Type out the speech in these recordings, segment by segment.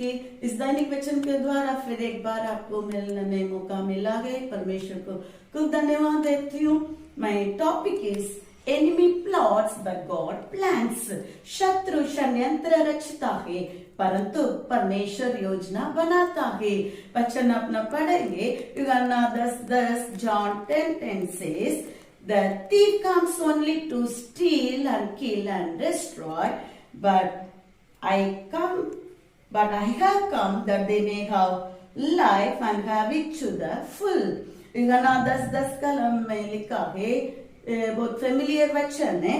की इस दैनिक वचन के द्वारा फिर एक बार आपको मिलने में मौका मिला है। परमेश्वर को खूब धन्यवाद देती हूँ। My topic is enemy plots but God plans. शत्रु षड्यंत्र रचता है परंतु परमेश्वर योजना बनाता है। वचन अपना पढ़ेंगे। यूहन्ना 10:10 John 10:10 says the thief comes only to steal and kill and destroy, but I have come that they may have life and have it to the full। यूहन्ना 10:10 कलम में लिखा है, बहुत फेमिलियर वचन है।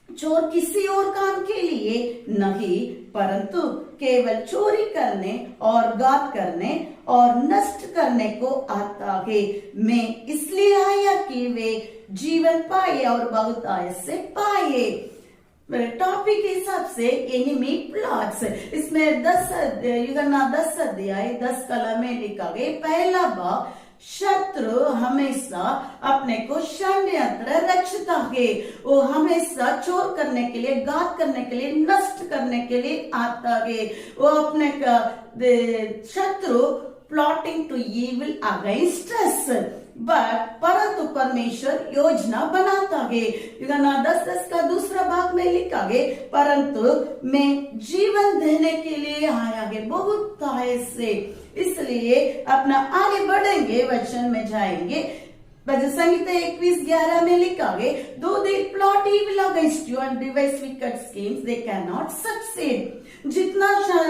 चोर किसी और काम के लिए नहीं परंतु केवल चोरी करने और घात करने और नष्ट करने को आता है। मैं इसलिए आया कि वे जीवन पाए और बहुतायत से पाए। टॉपिक के हिसाब से एनिमी प्लॉट्स, इसमें यूहन्ना 10 अध्याय 10 कलम में लिखा गया। पहला भाग, शत्रु हमेशा अपने को षड्यंत्र रचता है। वो हमेशा चोर करने के लिए, घात करने के लिए, नष्ट करने के लिए आता है। वो अपने का शत्रु plotting to evil against us, but परंतु परमेश्वर योजना बनाता है। यूहन्ना 10:10 का दूसरा भाग में लिखा है, परंतु मैं जीवन देने के लिए आया है बहुतायत से। इसलिए अपना आगे बढ़ेंगे, वचन में जाएंगे। भजन संहिता 21:11 में लिखा है, though they plot evil against you and devise wicked schemes they can not succeed. जितना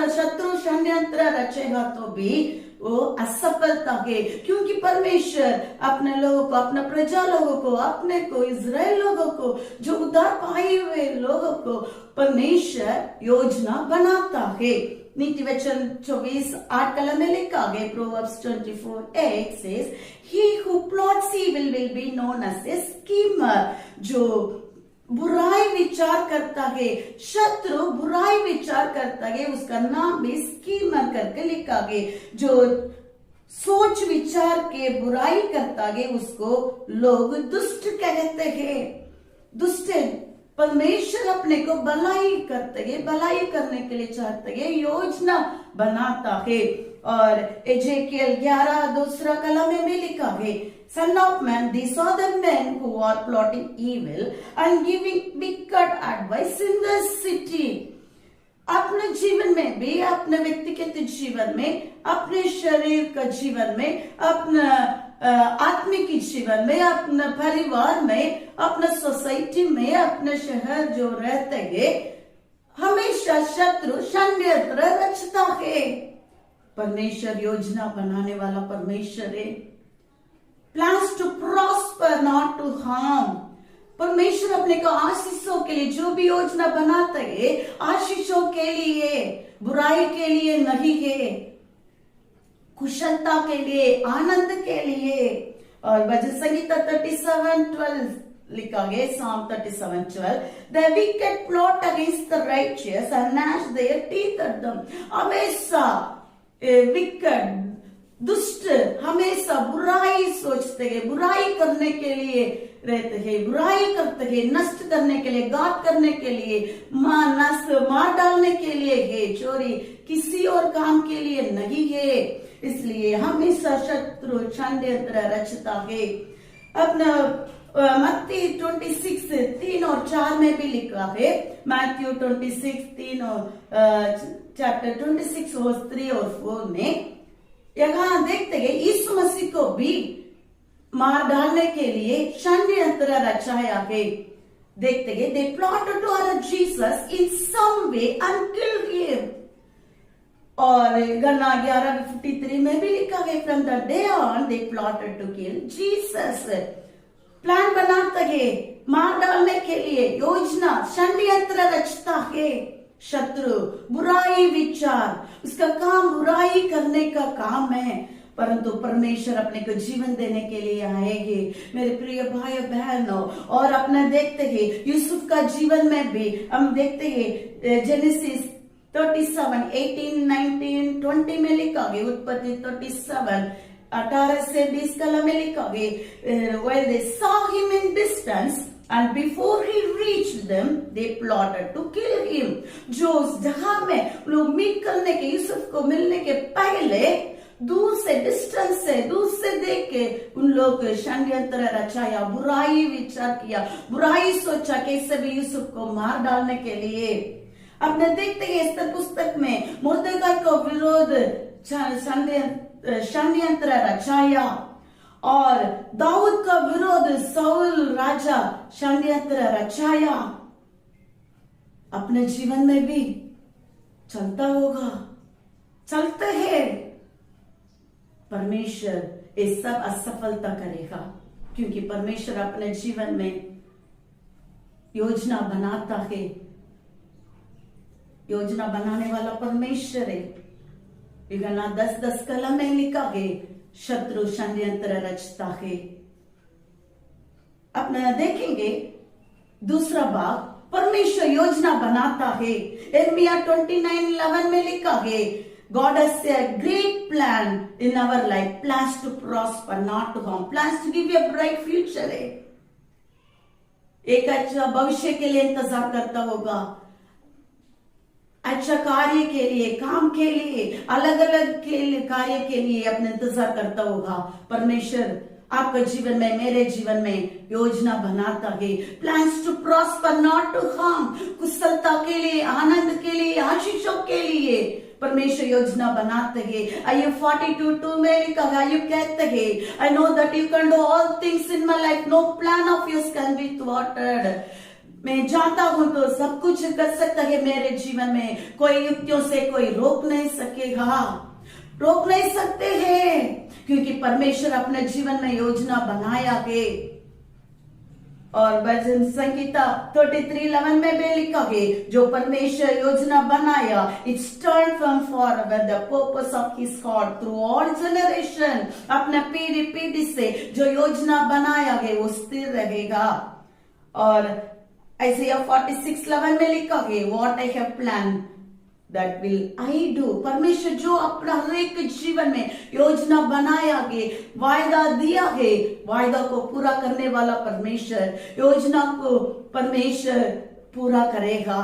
शत्रु षड्यंत्र रचेगा तो भी वो असफलता है, क्योंकि परमेश्वर अपने लोगों को, अपने प्रजा लोगों को, अपने को इजराइल लोगों को, जो उद्धार पाए हुए लोगों को परमेश्वर योजना बनाता है। नीति वचन 24:8 कलम में लिखा गया। Proverbs 24:8 says, He who plots evil will be known as a schemer। जो बुराई विचार करता है, शत्रु बुराई विचार करता है, उसका नाम भी स्कीमर करके लिखा गया। जो सोच विचार के बुराई करता है उसको लोग दुष्ट कहते हैं। दुष्ट परमेश्वर अपने को भलाई करते हैं, भलाई करने के लिए चाहते हैं, योजना बनाता है। और एजेकियल 11 दूसरा कलम में लिखा है, Son of man, these are the men who are plotting evil and giving wicked advice in the city। अपने जीवन में भी, अपने व्यक्तिगत जीवन में, अपने शरीर का जीवन में, अपना आत्मिक जीवन में, अपने परिवार में, अपने सोसाइटी में, अपने शहर जो रहते हैं, हमेशा शत्रु षड्यंत्र रचता है। परमेश्वर योजना बनाने वाला परमेश्वर है। Plans to prosper not to harm. परमेश्वर अपने को आशीषों के लिए जो भी योजना बनाता है, आशीषों के लिए, बुराई के लिए नहीं है, कुशलता के लिए, आनंद के लिए। और भजन संहिता 37:12 लिखा गया, Psalm 37:12, The wicked plot against the righteous and gnash their teeth at them। हमेशा विकेट, दुष्ट हमेशा बुराई सोचते हैं, बुराई करने के लिए रहते हैं, बुराई करते हैं, नष्ट करने के लिए, घात करने के लिए, मार डालने के लिए है। चोरी किसी और काम के लिए नहीं है। इसलिए हमेशा शत्रु षड्यंत्र रचता है। अपना मत्ती 26:3 और 4 में भी लिखा है। मैथ्यू 26:3 और चैप्टर 26:3 और 4 में यहाँ देखते हैं यीशु मसीह को भी मार डालने के लिए षड्यंत्र रचाया है। देखते हैं, they plotted to arrest Jesus in some way and kill him। और गन्ना 11:53 में भी लिखा है, from the day on they plotted to kill Jesus। Plan बनाता है मार डालने के लिए, योजना षड्यंत्र रचता है शत्रु। बुराई विचार, उसका काम बुराई करने का काम है, परंतु परमेश्वर अपने को जीवन देने के लिए आएंगे। मेरे प्रिय भाई बहनों, और अपना देखते हैं यूसुफ का जीवन में भी हम देखते हैं। जेनेसिस 37:18, 19, 20 में लिखा गया। उत्पत्ति 37:18 से 20 कलम में लिखा गया। While they saw him in distance And before he reached them, they plotted to kill him. जो उस जगह में लोग मीट करने के, यूसुफ को मिलने के पहले दूर से, डिस्टेंस से, दूर से देख के उन लोग षड्यंत्र रचाया, बुराई विचार किया, बुराई सोचा कैसे भी यूसुफ को मार डालने के लिए। अपने देखते हैं एस्तर पुस्तक में मुर्दगाई को विरोध षड्यंत्र रचाया और दाऊद का विरोध साउल राजा षड्यंत्र रचाया। अपने जीवन में भी चलता होगा, चलते हैं। परमेश्वर ये सब असफलता करेगा, क्योंकि परमेश्वर अपने जीवन में योजना बनाता है। योजना बनाने वाला परमेश्वर है। यूहन्ना 10:10 कलम में लिखा है, शत्रु षड्यंत्र रचता है। अपना देखेंगे दूसरा भाग, परमेश्वर योजना बनाता है। यिर्मयाह 29:11 में लिखा है, God has a great plan in our life, plans to prosper, not to harm, plans to give you a bright future है। एक अच्छा भविष्य के लिए इंतजार करता होगा, अच्छा कार्य के लिए, काम के लिए, अलग अलग कार्य के लिए अपने इंतजार करता होगा। परमेश्वर आपका जीवन में, मेरे जीवन में योजना बनाता है। Plans to prosper not to harm, कुशलता के लिए, आनंद के लिए, आशीषों के लिए परमेश्वर योजना बनाते हैं। आयु 42:2 में लिखा है, आयु कहते हैं, I know that you can do all things in my life, no plan of yours can be thwarted. मैं जानता हूं तो सब कुछ कर सकता है मेरे जीवन में, कोई युक्तियों से कोई रोक नहीं सकेगा, रोक नहीं सकते हैं, क्योंकि परमेश्वर अपने जीवन में योजना बनाया है। और भजन संगीता 33:11 में भी लिखा है, जो परमेश्वर योजना बनाया, it's turn from forever the purpose of his heart through all generation. अपने पीढ़ी पीढ़ी से जो योजना बनाया है वो स्थिर रहेगा। और Isaiah 46:11 में लिखा है, What I have planned that will I do। परमेश्वर जो अपना हर एक जीवन में योजना बनाया है, वायदा दिया है, वायदा को पूरा करने वाला परमेश्वर, योजना को परमेश्वर पूरा करेगा।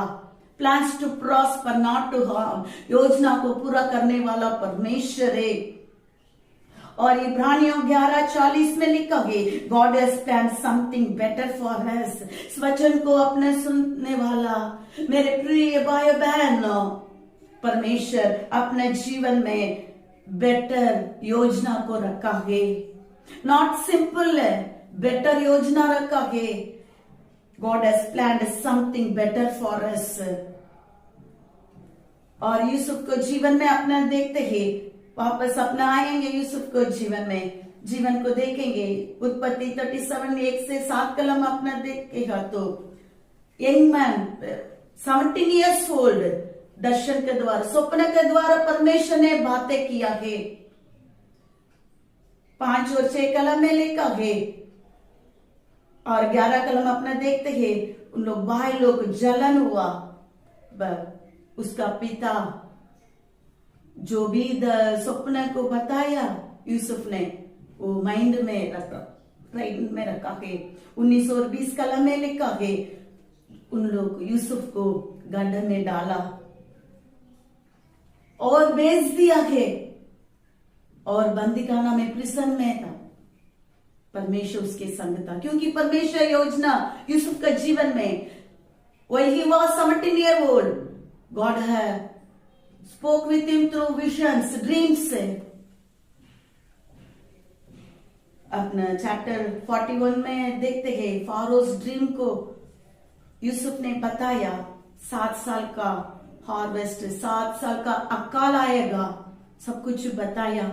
Plans to prosper not to harm, योजना को पूरा करने वाला परमेश्वर है। और इब्रानियों 11:40 में लिखा है, God has plan something better for us. इस वचन को अपने सुनने वाला मेरे प्रिय भाई बहन, परमेश्वर अपने जीवन में बेटर योजना को रखा है। नॉट सिंपल है, बेटर योजना रखा है। God has planned something better for us. और यूसुफ को जीवन में अपना देखते हैं, वापस अपना आएंगे यूसुफ को जीवन में, जीवन को देखेंगे। उत्पत्ति 37:1-7 कलम अपना देखेगा तो यंग मैन 17 years old, दर्शन के द्वारा, स्वप्न के द्वारा परमेश्वर ने बातें किया है। 5 और 6 कलम में लिखा है। और 11 कलम अपना देखते हैं, उन लोग भाई लोग जलन हुआ। उसका पिता जो भी स्वप्न को बताया यूसुफ ने, वो माइंड में रखा, ब्रेन में रखा है। 19 और 20 कलम में लिखा है, उन लोग यूसुफ को गड्ढे में डाला और बेच दिया है, और बंदीखाना में, प्रिजन में था। परमेश्वर उसके संग था, क्योंकि परमेश्वर योजना यूसुफ का जीवन में, when he was 17 years old, God had spoke with him through visions, dreams से। अपना चैप्टर 41 में देखते हैं, फारोस ड्रीम को यूसुफ ने बताया। 7 साल का हार्वेस्ट, 7 साल का अकाल आएगा, सब कुछ बताया।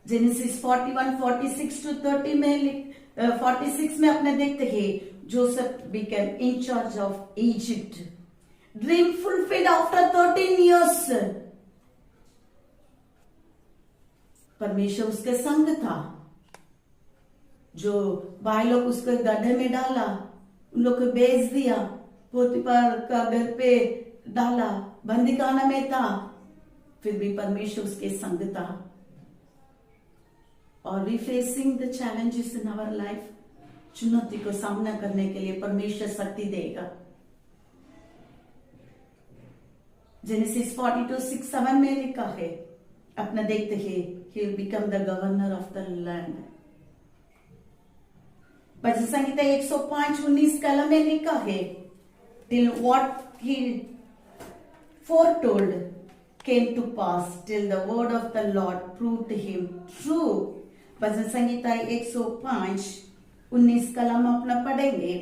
जेनेसिस 41:46-30 में 46 में अपने देखते हैं, Joseph became in charge of Egypt. Dream fulfilled after 13 years। परमेश्वर उसके संग था। जो भाई लोग उसको गड्ढे में डाला, उन लोग को बेच दिया, पोतीफर का घर पे डाला, बंदीखाना में था, फिर भी परमेश्वर उसके संग था। और we facing the challenges in our life, चुनौती को सामना करने के लिए परमेश्वर शक्ति देगा। जेनेसिस 42:6-7 में लिखा है, अपना देखते हैं, he will become the governor of the land। भजन संहिता 105:19 में लिखा है, till what he foretold came to pass, till the word of the Lord proved him true। भजन संहिता 105:19 अपना पढ़ेंगे।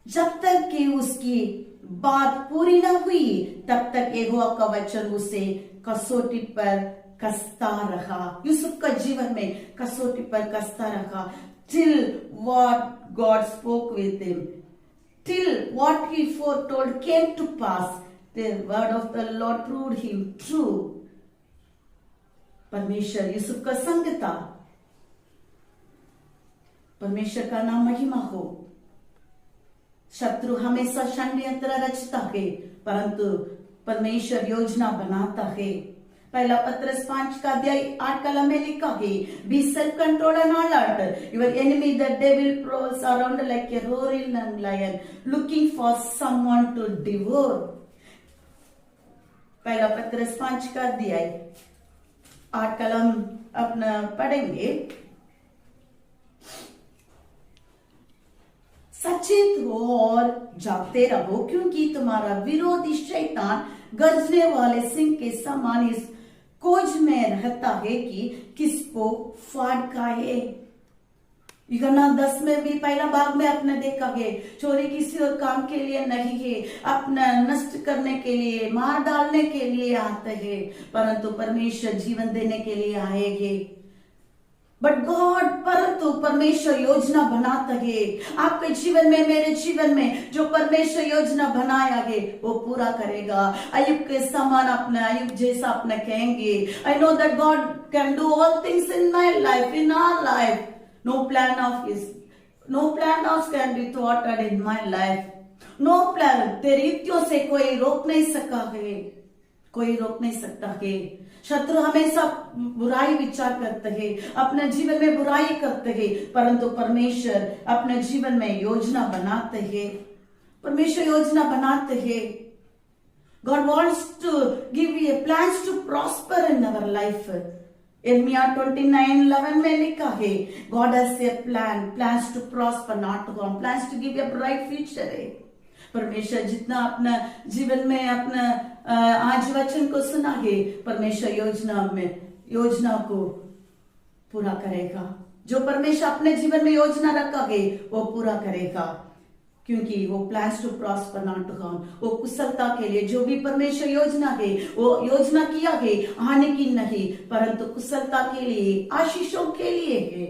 जब तक कि उसकी बात पूरी न हुई तब तक यहोवा का वचन उसे कसौटी पर कसता रहा। यूसुफ का जीवन में कसौटी पर कसता रहा। till what God spoke with him, till what he foretold came to pass, the word of the Lord proved him true। परमेश्वर यूसुफ का संग था। परमेश्वर का नाम महिमा हो। शत्रु हमेशा षड्यंत्र रचता है, परंतु परमेश्वर योजना बनाता है। पहला पत्रस 5:8 में लिखा है, be self control and alert, your enemy the devil prowls around like a roaring lion looking for someone to devour। पहला पत्रस 5:8 अपना पढ़ेंगे। सचेत हो और जागते रहो, क्योंकि तुम्हारा विरोधी शैतान गरजने वाले सिंह के समान इस खोज में रहता है कि किसको फाड़ खाए। यूहन्ना 10 में भी पहला भाग में आपने देखा है, चोरी किसी और काम के लिए नहीं है, अपना नष्ट करने के लिए, मार डालने के लिए आते हैं, परंतु परमेश्वर जीवन देने के लिए आएंगे। बट गॉड, परंतु परमेश्वर योजना बनाता है। आपके जीवन में, मेरे जीवन में जो परमेश्वर योजना बनाया है वो पूरा करेगा। अयुब के समान अपना, अयुब जैसा अपना कहेंगे, I know that God can do all things in my life, in our life. No plan of can be thwarted in my life. No plan, तेरी युक्तियों से कोई रोक नहीं सका है, कोई रोक नहीं सकता है। शत्रु हमेशा बुराई विचार करते हैं, अपने जीवन में बुराई करते हैं, परंतु परमेश्वर अपने जीवन में योजना बनाते हैं। परमेश्वर योजना बनाते हैं। God wants to give you plans to prosper in our life। यिर्मयाह 29:11 में लिखा है, God has a plans to prosper, not to harm, plans to give you a bright future है। परमेश्वर जितना अपना जीवन में अपना आज वचन को सुना है, परमेश्वर योजना को पूरा करेगा। जो परमेश्वर अपने जीवन में योजना रखा है वो पूरा करेगा, क्योंकि वो plans to prosper not to harm, वो कुशलता के लिए। जो भी परमेश्वर योजना है, वो योजना किया है हानि की नहीं, परंतु कुशलता के लिए, आशीषों के लिए है।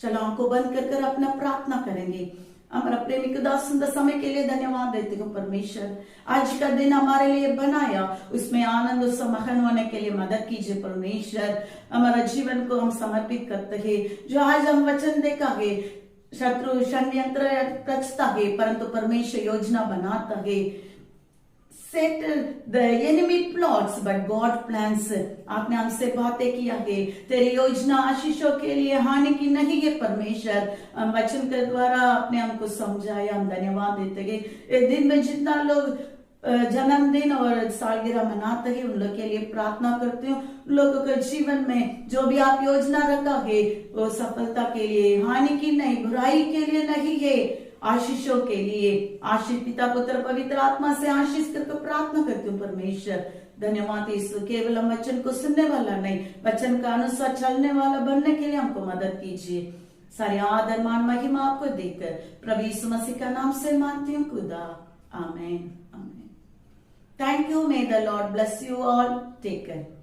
चलो आंखों बंद कर अपना प्रार्थना करेंगे। हमारा प्रेमी खुदा सुंदर समय के लिए धन्यवाद देते हो परमेश्वर। आज का दिन हमारे लिए बनाया, उसमें आनंद और समाहन होने के लिए मदद कीजिए परमेश्वर। हमारा जीवन को हम समर्पित करते हैं। जो आज हम वचन देखा है, शत्रु षड्यंत्र रचता है, परंतु परमेश्वर योजना बनाता है। The enemy plots but God plans। आपने हमसे बातें किया है, तेरी योजना आशीषों के लिए, हानि की नहीं है परमेश्वर। हम वचन के द्वारा आपने हमको समझाया, हम धन्यवाद देते हैं। इस दिन में जितना लोग जन्मदिन और सालगिरह मनाते हैं, उन लोग के लिए प्रार्थना करती हूँ। उन लोगों के जीवन में जो भी आप योजना रखा है वो सफलता के लिए, हानि की नहीं, बुराई के लिए नहीं है, आशीषों के लिए। आशीष पिता पुत्र पवित्र आत्मा से आशीष करके प्रार्थना करती हूँ परमेश्वर। धन्यवाद यीशु। केवल हम वचन को सुनने वाला नहीं, वचन का अनुसार चलने वाला बनने के लिए हमको मदद कीजिए। सारे आदर मान महिमा आपको देकर प्रभु यीशु मसीह का नाम से मांगती हूँ खुदा, आमीन आमीन। Thank you. May the Lord bless you all. Take care.